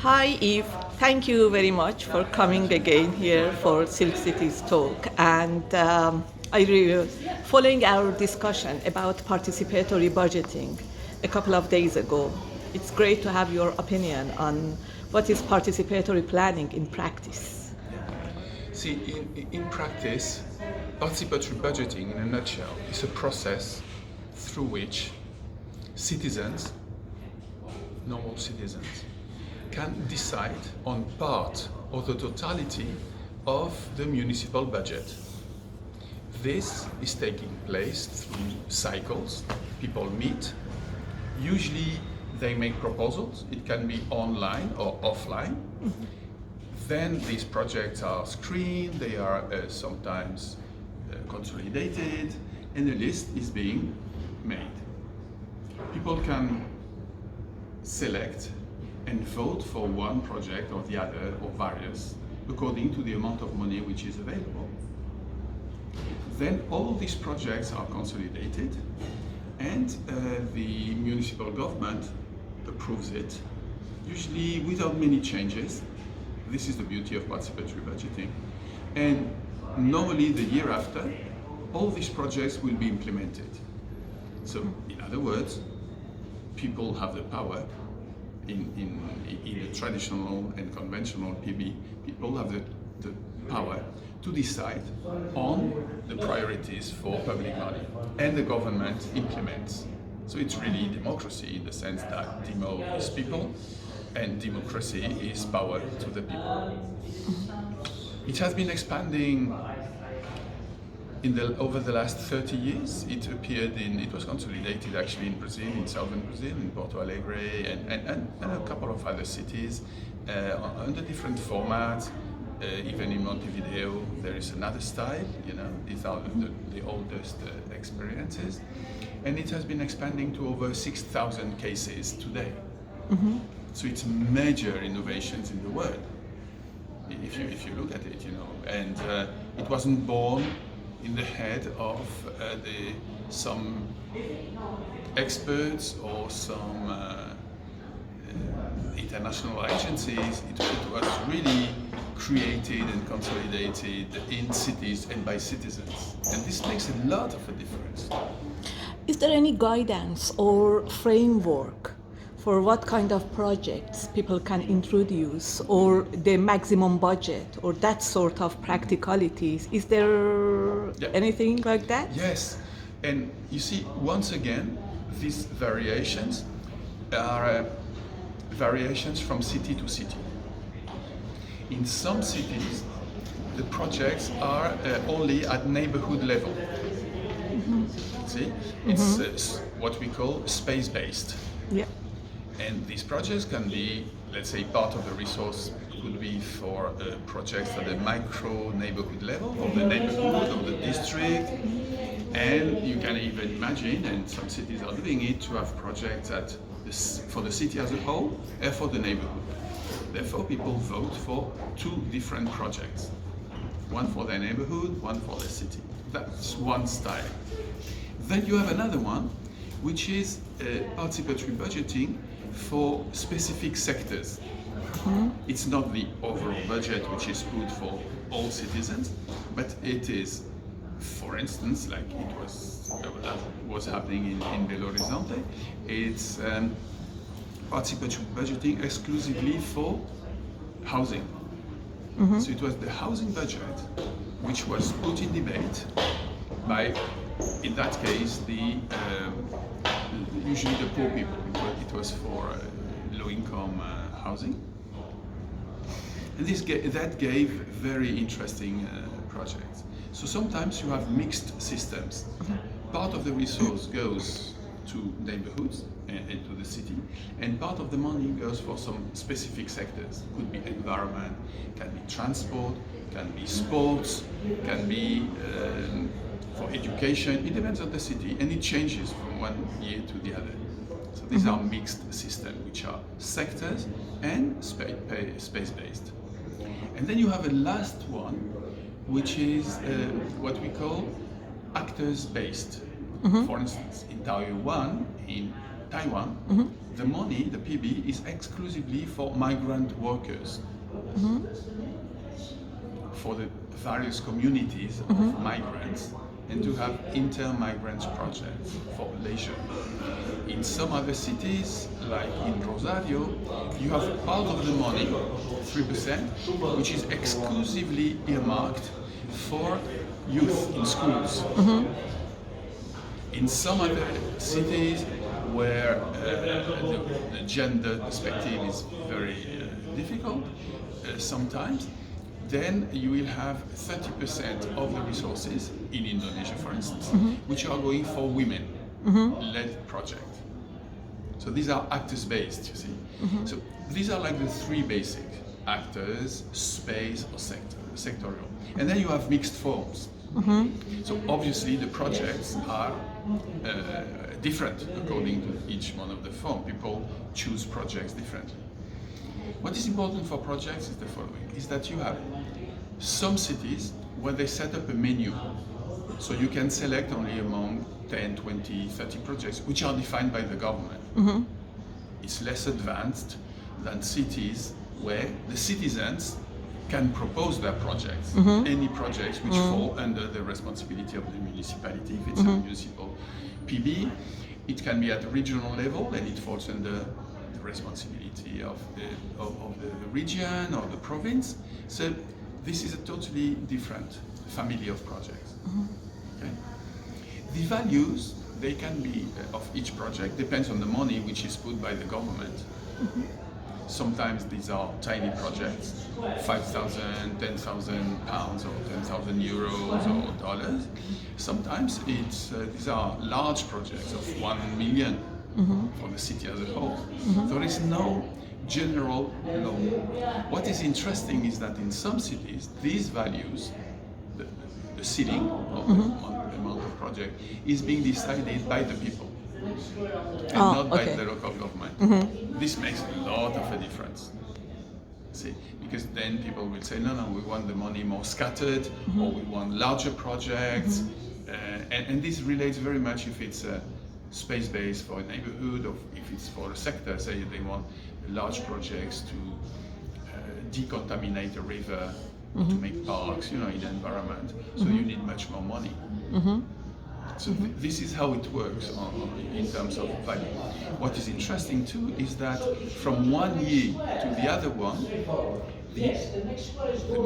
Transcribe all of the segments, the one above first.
Hi, Yves. Thank you very much for coming again here for Silk City's talk. And following our discussion about participatory budgeting a couple of days ago, it's great to have your opinion on what is participatory planning in practice. See, in practice, participatory budgeting, in a nutshell, is a process through which citizens, normal citizens, can decide on part or the totality of the municipal budget. This is taking place through cycles. People meet. Usually they make proposals. It can be online or offline. Then these projects are screened, they are sometimes consolidated, and a list is being made. People can select and vote for one project or the other or various according to the amount of money which is available. Then all these projects are consolidated and the municipal government approves it, usually without many changes. This is the beauty of participatory budgeting. And normally the year after, all these projects will be implemented. So in other words, people have the power in the traditional and conventional PB, people have the power to decide on the priorities for public money, and the government implements. So it's really democracy in the sense that demo is people and democracy is power to the people. It has been expanding over the last 30 years. It was consolidated actually in Brazil, in southern Brazil, in Porto Alegre, and a couple of other cities under different formats. Even in Montevideo, there is another style. These are the oldest experiences, and it has been expanding to over 6,000 cases today. Mm-hmm. So it's major innovations in the world. If you look at it, and it wasn't born in the head of some experts or some international agencies. It was really created and consolidated in cities and by citizens. And this makes a lot of a difference. Is there any guidance or framework for what kind of projects people can introduce, or the maximum budget, or that sort of practicalities? Is there anything like that? Yes, and you see, once again, these variations are variations from city to city. In some cities, the projects are only at neighborhood level. Mm-hmm. See, it's what we call space-based. Yeah. And these projects can be, let's say, part of the resource could be for projects at the micro neighborhood level, or the neighborhood, or the district. And you can even imagine, and some cities are doing it, to have projects for the city as a whole and for the neighborhood. Therefore, people vote for two different projects. One for their neighborhood, one for their city. That's one style. Then you have another one, which is participatory budgeting for specific sectors. Mm-hmm. It's not the overall budget which is put for all citizens, but it is, for instance, like that was happening in Belo Horizonte, it's participatory budgeting exclusively for housing. Mm-hmm. So it was the housing budget which was put in debate by, in that case, usually the poor people. It was for low-income housing, and that gave very interesting projects. So sometimes you have mixed systems. Part of the resource goes to neighborhoods and to the city, and part of the money goes for some specific sectors. Could be environment, can be transport, can be sports, can be for education. It depends on the city, and it changes from one year to the other. So these are mixed systems, which are sectors and space-based. And then you have a last one, which is what we call actors-based. Mm-hmm. For instance, in Tower 1, in Taiwan, the money, the PB, is exclusively for migrant workers, for the various communities of migrants, and to have inter-migrants projects for leisure. In some other cities, like in Rosario, you have part of the money, 3%, which is exclusively earmarked for youth in schools. In some other cities where the gender perspective is very difficult sometimes, then you will have 30% of the resources in Indonesia, for instance, which are going for women-led projects. So these are actors-based, you see. So these are like the three basic: actors, space, or sectorial. And then you have mixed forms. So obviously the projects are different according to each one of the form. People choose projects differently. What is important for projects is the following, is that you have some cities where they set up a menu. So you can select only among 10, 20, 30 projects, which are defined by the government. It's less advanced than cities where the citizens can propose their projects, any projects which fall under the responsibility of the municipality. If it's a municipal PB, it can be at the regional level, and it falls under the responsibility of the region or the province. So this is a totally different family of projects. Okay? The values, they can be of each project, depends on the money which is put by the government. Sometimes these are tiny projects, 5,000, 10,000 pounds or 10,000 euros or dollars. Sometimes these are large projects of 1 million for the city as a whole. There is no general law. What is interesting is that in some cities, these values, the ceiling of the amount of project, is being decided by the people and not by the local government. This makes a lot of a difference. See, because then people will say, no, we want the money more scattered, or we want larger projects, and this relates very much if it's space-based for a neighborhood, or if it's for a sector. Say they want large projects to decontaminate a river, or to make parks, in the environment. So you need much more money. So this is how it works in terms of value. What is interesting too is that from one year to the other one, the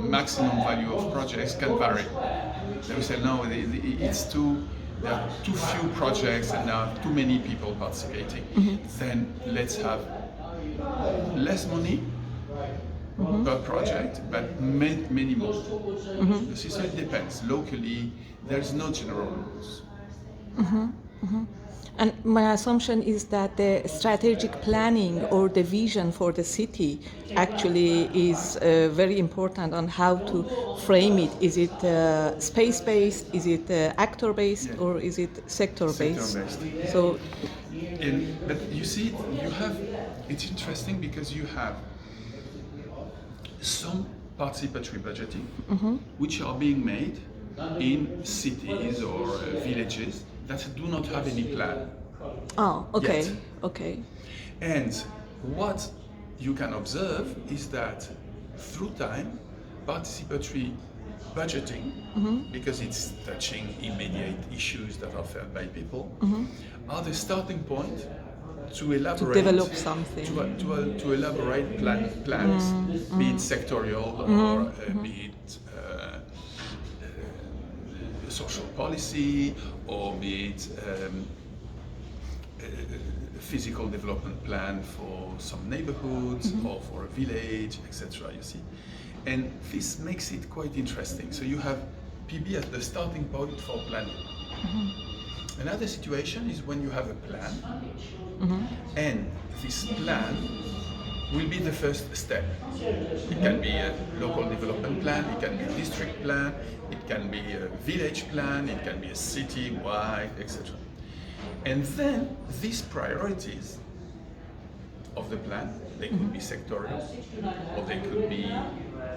maximum value of projects can vary. They will say, no, there are too few projects and there are too many people participating. Then let's have less money per project, but many more. So it depends. Locally, there's no general rules. And my assumption is that the strategic planning or the vision for the city actually is very important on how to frame it. Is it space-based, is it actor-based, or is it sector-based? Sector-based. So, but you see, it's interesting because you have some participatory budgeting which are being made in cities or villages that do not have any plan. Yet. Okay. And what you can observe is that through time, participatory budgeting, because it's touching immediate issues that are felt by people, are the starting point to elaborate, to develop something, to elaborate plans, be it sectorial or be it social policy, or be it a physical development plan for some neighborhoods or for a village, etc. You see, and this makes it quite interesting. So you have PB as the starting point for planning. Another situation is when you have a plan, and this plan will be the first step. It can be a local development plan, it can be a district plan, it can be a village plan, it can be a city-wide, etc. And then these priorities of the plan, they could be sectorial, or they could be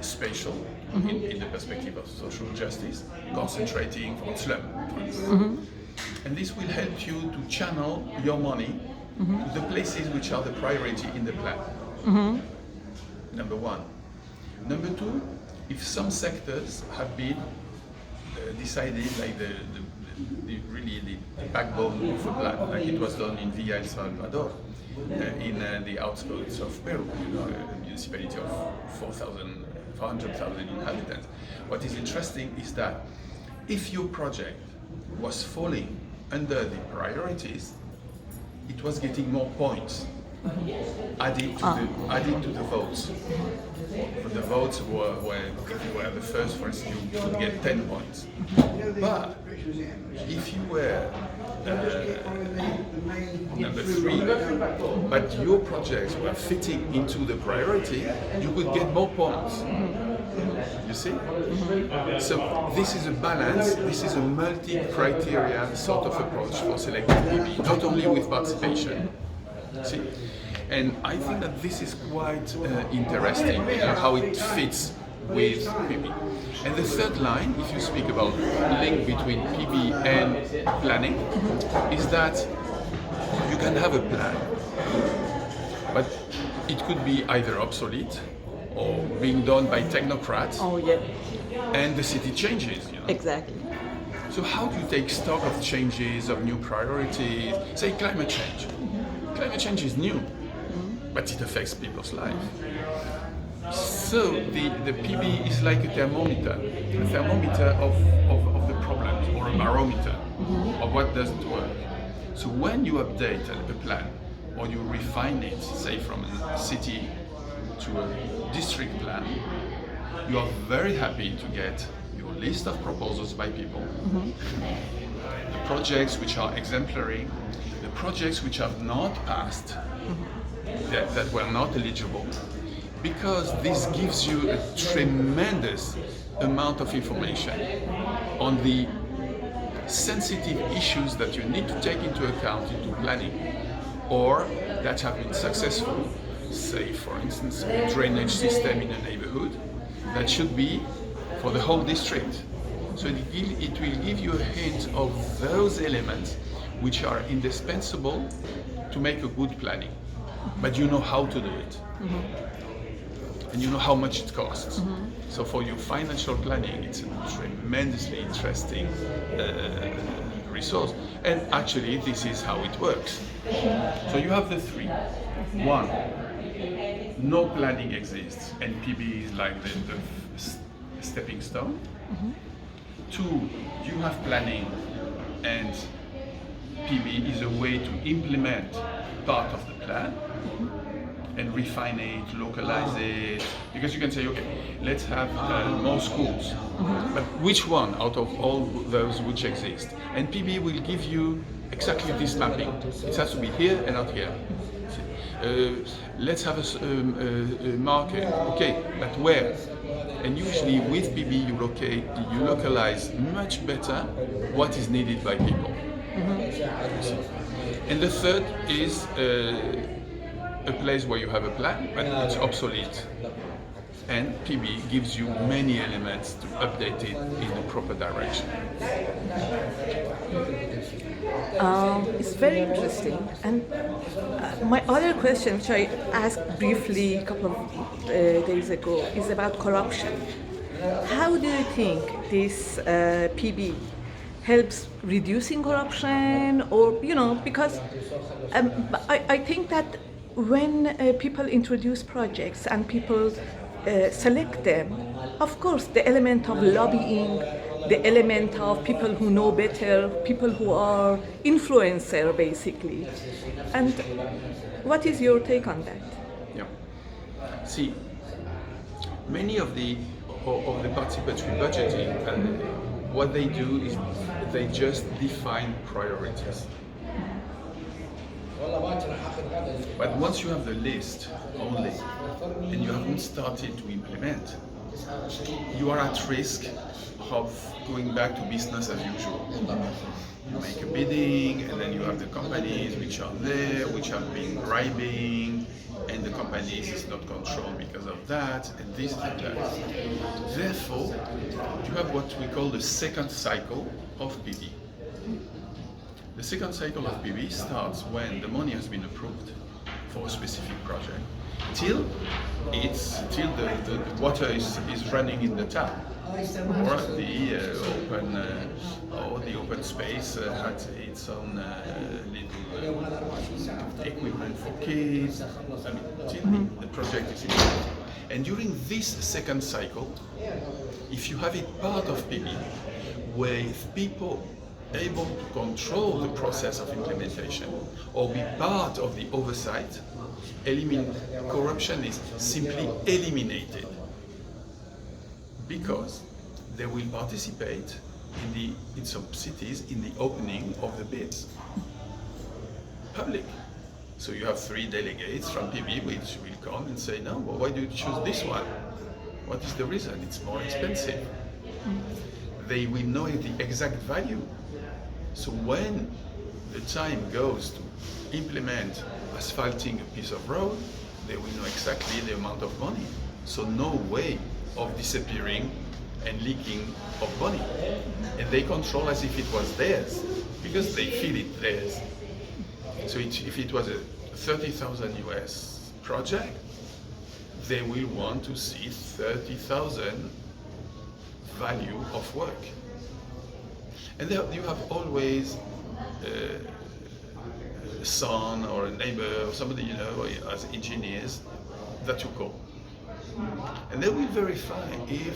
spatial, in the perspective of social justice, concentrating on slum, for instance. And this will help you to channel your money to the places which are the priority in the plan. Number one. Number two, if some sectors have been decided like the backbone of a plan, like it was done in Villa El Salvador, in the outskirts of Peru, a municipality of 400,000 inhabitants. What is interesting is that if your project was falling under the priorities, it was getting more points added to the votes. The votes were if you were the first, for instance, you could get 10 points. But if you were number 3, but your projects were fitting into the priority, you could get more points. You see? So this is a balance, this is a multi-criteria sort of approach for selecting PB, not only with participation. See? And I think that this is quite interesting, how it fits with PB. And the third line, if you speak about link between PB and planning, is that you can have a plan, but it could be either obsolete or being done by technocrats. Oh, yeah. And the city changes. Exactly. So how do you take stock of changes, of new priorities? Say climate change. Climate change is new, but it affects people's lives. So the PB is like a thermometer of the problems, or a barometer of what doesn't work. So when you update a plan, or you refine it, say from a city to a district plan, you are very happy to get your list of proposals by people, the projects which are exemplary, the projects which have not passed, that were not eligible, because this gives you a tremendous amount of information on the sensitive issues that you need to take into account into planning, or that have been successful, say for instance a drainage system in a neighborhood that should be for the whole district. So it will give you a hint of those elements which are indispensable to make a good planning, but you know how to do it. And you know how much it costs. So for your financial planning, it's a tremendously interesting resource. And actually, this is how it works. So you have the three. One, no planning exists, and PB is like the stepping stone. Two, you have planning, and PB is a way to implement part of the plan and refine it, localize it, because you can say, okay, let's have more schools, but which one out of all those which exist? And PB will give you exactly this mapping. It has to be here and not here. Let's have a market, okay, but where? And usually with PB you localize much better what is needed by people. And the third is a place where you have a plan, but it's obsolete. And PB gives you many elements to update it in the proper direction. It's very interesting. And my other question, which I asked briefly a couple of days ago, is about corruption. How do you think this PB helps reducing corruption, or because I think that when people introduce projects and people select them, of course the element of lobbying, the element of people who know better, people who are influencer basically. And what is your take on that? Yeah. See, many of the participatory budgeting, what they do is they just define priorities. But once you have the list only, and you haven't started to implement, you are at risk of going back to business as usual. You make a bidding, and then you have the companies which are there, which have been bribing, and the companies is not controlled because of that, and this and that. Therefore, you have what we call the second cycle of PB. The second cycle of PV starts when the money has been approved for a specific project, till the water is running in the tap, or the open space has its own little equipment for kids. I mean, till the project is implemented. And during this second cycle, if you have it part of PV, with people able to control the process of implementation or be part of the oversight, corruption is simply eliminated, because they will participate in some cities in the opening of the bids. Public. So you have 3 delegates from PB which will come and say, no, well, why do you choose this one? What is the reason? It's more expensive. They will know the exact value. So when the time goes to implement asphalting a piece of road, they will know exactly the amount of money. So no way of disappearing and leaking of money. And they control as if it was theirs, because they feel it theirs. So if it was a 30,000 US project, they will want to see 30,000 value of work. And there you have always a son or a neighbor or somebody you know as engineers that you call. And they will verify if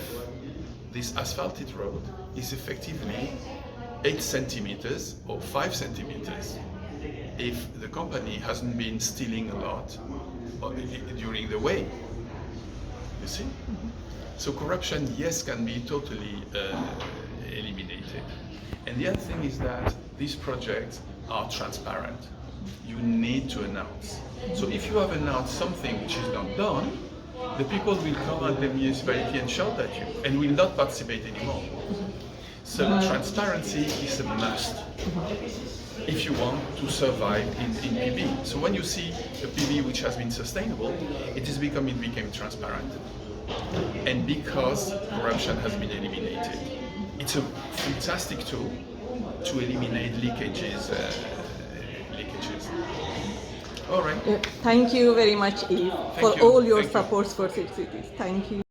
this asphalted road is effectively 8 centimeters or 5 centimeters, if the company hasn't been stealing a lot during the way. You see? So corruption, yes, can be totally eliminated. And the other thing is that these projects are transparent. You need to announce. So if you have announced something which is not done, the people will come at the municipality and shout at you and will not participate anymore. So transparency is a must if you want to survive in PV. So when you see a PV which has been sustainable, it became transparent. And because corruption has been eliminated, it's a fantastic tool to eliminate leakages. All right. Thank you very much, Yves, for you. all your Thank you. support for cities. Thank you.